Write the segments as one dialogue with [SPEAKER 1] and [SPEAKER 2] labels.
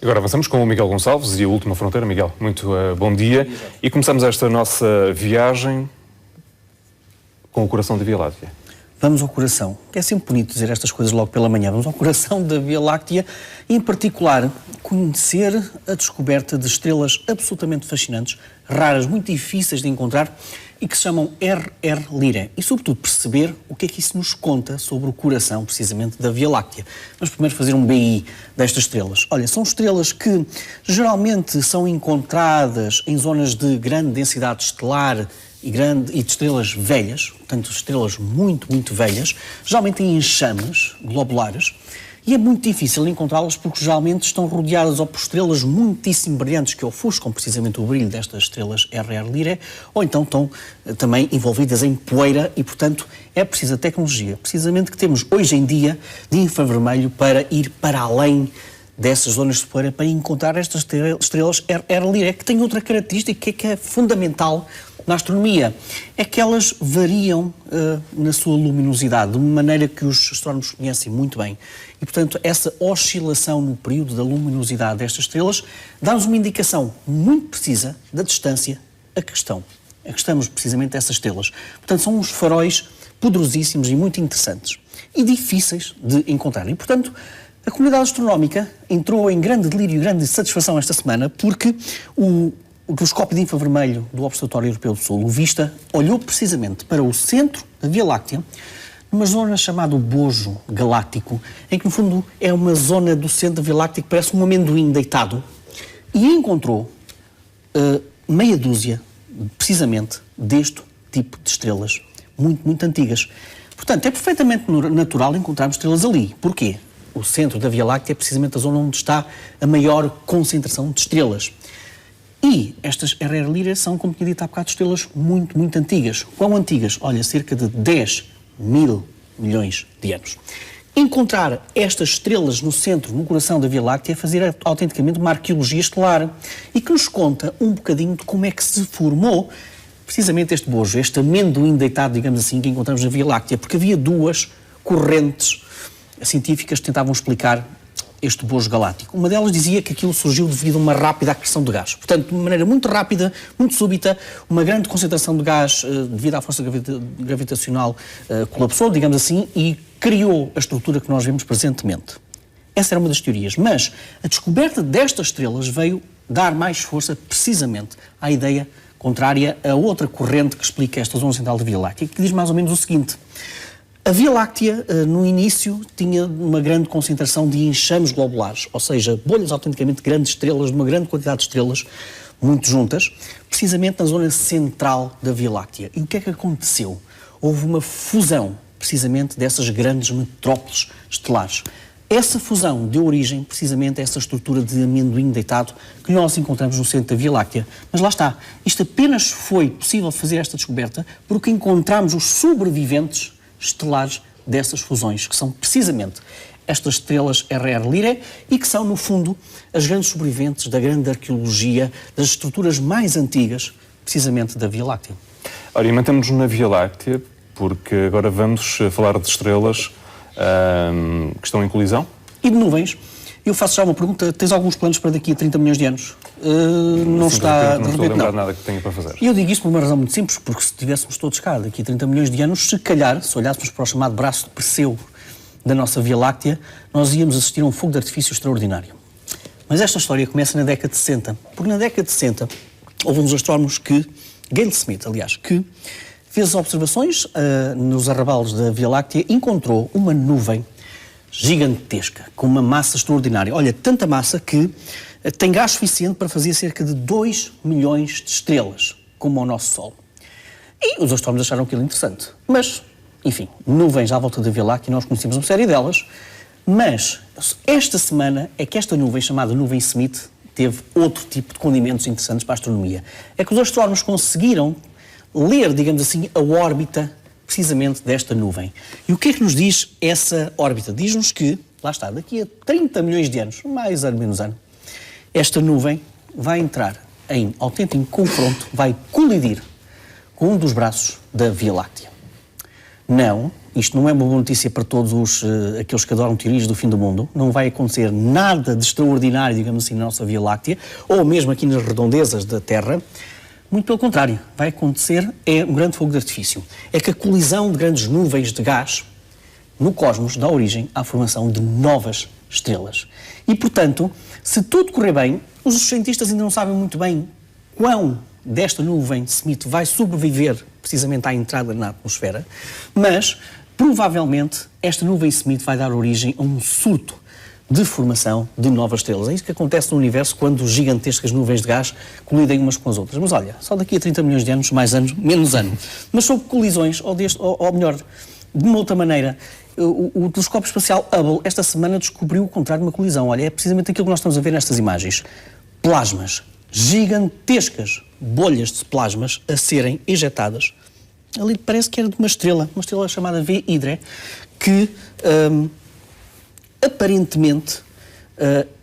[SPEAKER 1] Agora avançamos com o Miguel Gonçalves e a Última Fronteira. Miguel, muito bom dia. E começamos esta nossa viagem com o coração da Via Láctea.
[SPEAKER 2] Vamos ao coração, que é sempre bonito dizer estas coisas logo pela manhã. Vamos ao coração da Via Láctea e, em particular, conhecer a descoberta de estrelas absolutamente fascinantes, raras, muito difíceis de encontrar e que se chamam RR Lyrae. E, sobretudo, perceber o que é que isso nos conta sobre o coração, precisamente, da Via Láctea. Vamos primeiro fazer um BI destas estrelas. Olha, são estrelas que geralmente são encontradas em zonas de grande densidade estelar e de estrelas velhas, portanto estrelas muito velhas, geralmente em enxames globulares, e é muito difícil encontrá-las porque geralmente estão rodeadas ou por estrelas muitíssimo brilhantes que ofuscam precisamente o brilho destas estrelas RR Lyrae, ou então estão também envolvidas em poeira e, portanto, é precisa tecnologia, precisamente que temos hoje em dia de infravermelho para ir para além dessas zonas de poeira para encontrar estas estrelas RR Lyrae, que têm outra característica que é fundamental na astronomia, é que elas variam na sua luminosidade, de uma maneira que os astrónomos conhecem muito bem. E, portanto, essa oscilação no período da luminosidade destas estrelas dá-nos uma indicação muito precisa da distância a que estamos precisamente dessas estrelas. Portanto, são uns faróis poderosíssimos e muito interessantes e difíceis de encontrar. E, portanto, a comunidade astronómica entrou em grande delírio e grande satisfação esta semana porque o telescópio de infravermelho do Observatório Europeu do Sul, o VISTA, olhou precisamente para o centro da Via Láctea, numa zona chamada Bojo Galáctico, em que, no fundo, é uma zona do centro da Via Láctea que parece um amendoim deitado, e encontrou meia dúzia, precisamente, deste tipo de estrelas, muito antigas. Portanto, é perfeitamente natural encontrarmos estrelas ali. Porquê? O centro da Via Láctea é precisamente a zona onde está a maior concentração de estrelas. E estas RR Lyrae são, como tinha dito há bocado, estrelas muito antigas. Quão antigas? Olha, cerca de 10 mil milhões de anos. Encontrar estas estrelas no centro, no coração da Via Láctea, é fazer autenticamente uma arqueologia estelar e que nos conta um bocadinho de como é que se formou precisamente este bojo, este amendoim deitado, digamos assim, que encontramos na Via Láctea, porque havia duas correntes científicas que tentavam explicar este bojo galáctico. Uma delas dizia que aquilo surgiu devido a uma rápida acreção de gás. Portanto, de uma maneira muito rápida, muito súbita, uma grande concentração de gás devido à força gravitacional colapsou, digamos assim, e criou a estrutura que nós vemos presentemente. Essa era uma das teorias. Mas a descoberta destas estrelas veio dar mais força, precisamente, à ideia contrária a outra corrente que explica esta zona central da Via Láctea, que diz mais ou menos o seguinte: a Via Láctea, no início, tinha uma grande concentração de enxames globulares, ou seja, bolhas autenticamente grandes estrelas, de uma grande quantidade de estrelas, muito juntas, precisamente na zona central da Via Láctea. E o que é que aconteceu? Houve uma fusão, precisamente, dessas grandes metrópoles estelares. Essa fusão deu origem, precisamente, a essa estrutura de amendoim deitado que nós encontramos no centro da Via Láctea. Mas lá está, isto apenas foi possível fazer esta descoberta porque encontramos os sobreviventes estelares dessas fusões, que são precisamente estas estrelas RR Lyrae e que são, no fundo, as grandes sobreviventes da grande arqueologia, das estruturas mais antigas, precisamente da Via Láctea.
[SPEAKER 1] Ora, e mantemos-nos na Via Láctea, porque agora vamos falar de estrelas que estão em colisão.
[SPEAKER 2] E de nuvens. Eu faço já uma pergunta, tens alguns planos para daqui a 30 milhões de anos? Não está,
[SPEAKER 1] não estou a lembrar nada que tenha para fazer.
[SPEAKER 2] E eu digo isto por uma razão muito simples, porque se estivéssemos todos cá daqui a 30 milhões de anos, se calhar, se olhássemos para o chamado braço de Perseu da nossa Via Láctea, nós íamos assistir a um fogo de artifício extraordinário. Mas esta história começa na década de 60, porque na década de 60 houve uns astrónomos Gale Smith, aliás, que fez observações nos arrabaldes da Via Láctea, encontrou uma nuvem gigantesca, com uma massa extraordinária. Olha, tanta massa que tem gás suficiente para fazer cerca de 2 milhões de estrelas, como o nosso Sol. E os astrónomos acharam aquilo interessante. Mas, enfim, nuvens à volta da Via Láctea, nós conhecemos uma série delas, mas esta semana é que esta nuvem, chamada nuvem Smith, teve outro tipo de condimentos interessantes para a astronomia. É que os astrónomos conseguiram ler, digamos assim, a órbita precisamente desta nuvem. E o que é que nos diz essa órbita? Diz-nos que, lá está, daqui a 30 milhões de anos, mais ou menos ano, esta nuvem vai entrar em autêntico confronto, vai colidir com um dos braços da Via Láctea. Não, isto não é uma boa notícia para todos aqueles que adoram teorias do fim do mundo. Não vai acontecer nada de extraordinário, digamos assim, na nossa Via Láctea, ou mesmo aqui nas redondezas da Terra. Muito pelo contrário, vai acontecer um grande fogo de artifício. É que a colisão de grandes nuvens de gás no cosmos dá origem à formação de novas estrelas. E, portanto, se tudo correr bem, os cientistas ainda não sabem muito bem quão desta nuvem Smith vai sobreviver precisamente à entrada na atmosfera, mas provavelmente esta nuvem Smith vai dar origem a um surto de formação de novas estrelas. É isso que acontece no universo quando gigantescas nuvens de gás colidem umas com as outras. Mas olha, só daqui a 30 milhões de anos, mais anos, menos ano. Mas sobre colisões, ou melhor, de uma outra maneira, o telescópio espacial Hubble esta semana descobriu o contrário de uma colisão. Olha, é precisamente aquilo que nós estamos a ver nestas imagens. Plasmas, gigantescas bolhas de plasmas a serem ejetadas. Ali parece que era de uma estrela chamada V Hydra, que aparentemente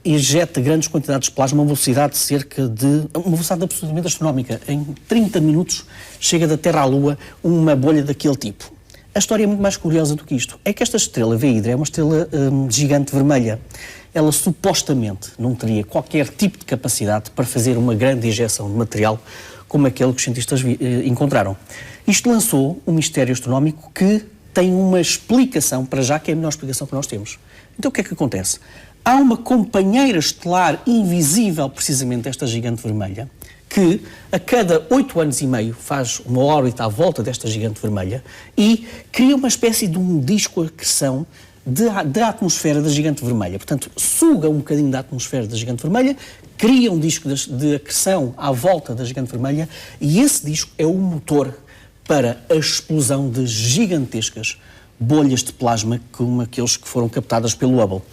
[SPEAKER 2] ejeta grandes quantidades de plasma a uma velocidade de cerca de... uma velocidade absolutamente astronómica. Em 30 minutos chega da Terra à Lua uma bolha daquele tipo. A história é muito mais curiosa do que isto. É que esta estrela V Hydra é uma estrela gigante vermelha. Ela supostamente não teria qualquer tipo de capacidade para fazer uma grande injeção de material como aquele que os cientistas encontraram. Isto lançou um mistério astronómico que tem uma explicação, para já, que é a melhor explicação que nós temos. Então o que é que acontece? Há uma companheira estelar invisível, precisamente desta gigante vermelha, que a cada 8 anos e meio faz uma órbita à volta desta gigante vermelha e cria uma espécie de um disco a acreção da atmosfera da gigante vermelha. Portanto, suga um bocadinho da atmosfera da gigante vermelha, cria um disco de acreção à volta da gigante vermelha e esse disco é o motor para a explosão de gigantescas bolhas de plasma como aqueles que foram captadas pelo Hubble.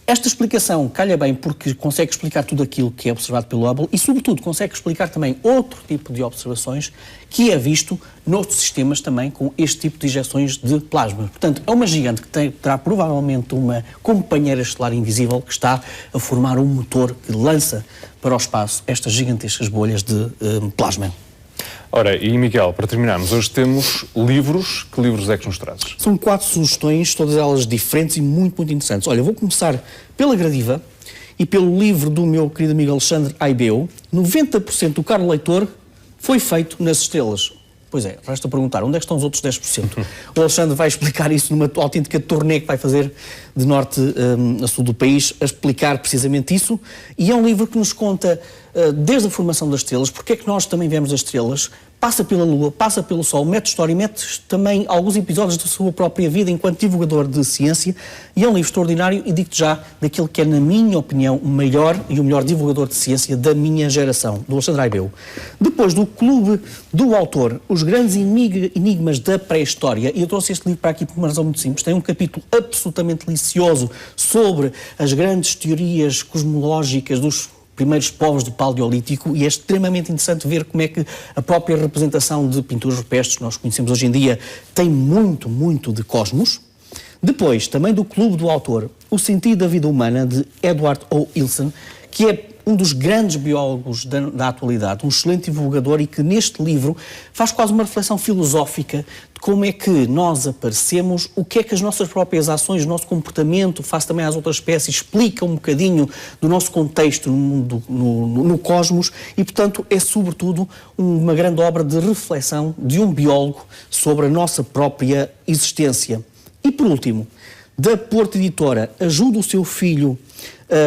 [SPEAKER 2] Esta explicação calha bem porque consegue explicar tudo aquilo que é observado pelo Hubble e, sobretudo, consegue explicar também outro tipo de observações que é visto noutros sistemas também com este tipo de injeções de plasma. Portanto, é uma gigante que terá provavelmente uma companheira estelar invisível que está a formar um motor que lança para o espaço estas gigantescas bolhas de plasma.
[SPEAKER 1] Ora, e Miguel, para terminarmos, hoje temos livros. Que livros é que nos trazes?
[SPEAKER 2] São 4 sugestões, todas elas diferentes e muito, muito interessantes. Olha, vou começar pela Gradiva e pelo livro do meu querido amigo Alexandre Aibeu. 90% do caro leitor foi feito nas estrelas. Pois é, resta perguntar, onde é que estão os outros 10%? O Alexandre vai explicar isso numa autêntica turnê que vai fazer de norte a sul do país, a explicar precisamente isso. E é um livro que nos conta, desde a formação das estrelas, porque é que nós também vemos as estrelas, passa pela Lua, passa pelo Sol, mete história e mete também alguns episódios da sua própria vida enquanto divulgador de ciência. E é um livro extraordinário e digo-te já daquele que é, na minha opinião, o maior e o melhor divulgador de ciência da minha geração, do Alexandre Aibeu. Depois do Clube do Autor, Os Grandes Enigmas da Pré-História, e eu trouxe este livro para aqui por uma razão muito simples, tem um capítulo absolutamente delicioso sobre as grandes teorias cosmológicas dos primeiros povos do Paleolítico e é extremamente interessante ver como é que a própria representação de pinturas rupestres que nós conhecemos hoje em dia tem muito, muito de cosmos. Depois, também do Clube do Autor, O Sentido da Vida Humana, de Edward O. Wilson, que é um dos grandes biólogos da atualidade, um excelente divulgador e que neste livro faz quase uma reflexão filosófica de como é que nós aparecemos, o que é que as nossas próprias ações, o nosso comportamento, face também às outras espécies, explica um bocadinho do nosso contexto no cosmos e, portanto, é sobretudo uma grande obra de reflexão de um biólogo sobre a nossa própria existência. E, por último, da Porto Editora, Ajuda o Seu Filho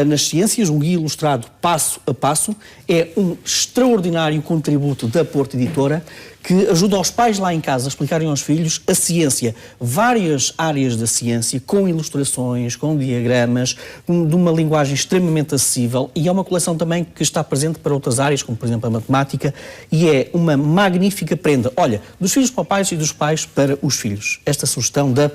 [SPEAKER 2] nas Ciências, um guia ilustrado passo a passo, é um extraordinário contributo da Porto Editora que ajuda os pais lá em casa a explicarem aos filhos a ciência, várias áreas da ciência, com ilustrações, com diagramas, de uma linguagem extremamente acessível e é uma coleção também que está presente para outras áreas, como por exemplo a matemática, e é uma magnífica prenda, olha, dos filhos para os pais e dos pais para os filhos. Esta sugestão da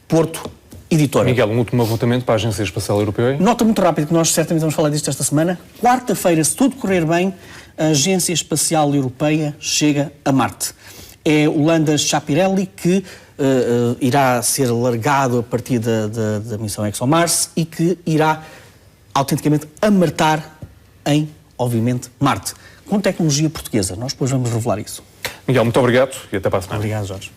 [SPEAKER 2] Porto Editora.
[SPEAKER 1] Miguel, um último apontamento para a Agência Espacial Europeia.
[SPEAKER 2] Nota muito rápida, que nós certamente vamos falar disto esta semana. Quarta-feira, se tudo correr bem, a Agência Espacial Europeia chega a Marte. É o Landa Chapirelli que irá ser largado a partir da missão ExoMars e que irá autenticamente amartar em, obviamente, Marte. Com tecnologia portuguesa. Nós depois vamos revelar isso.
[SPEAKER 1] Miguel, muito obrigado e até para a semana.
[SPEAKER 2] Obrigado, Jorge.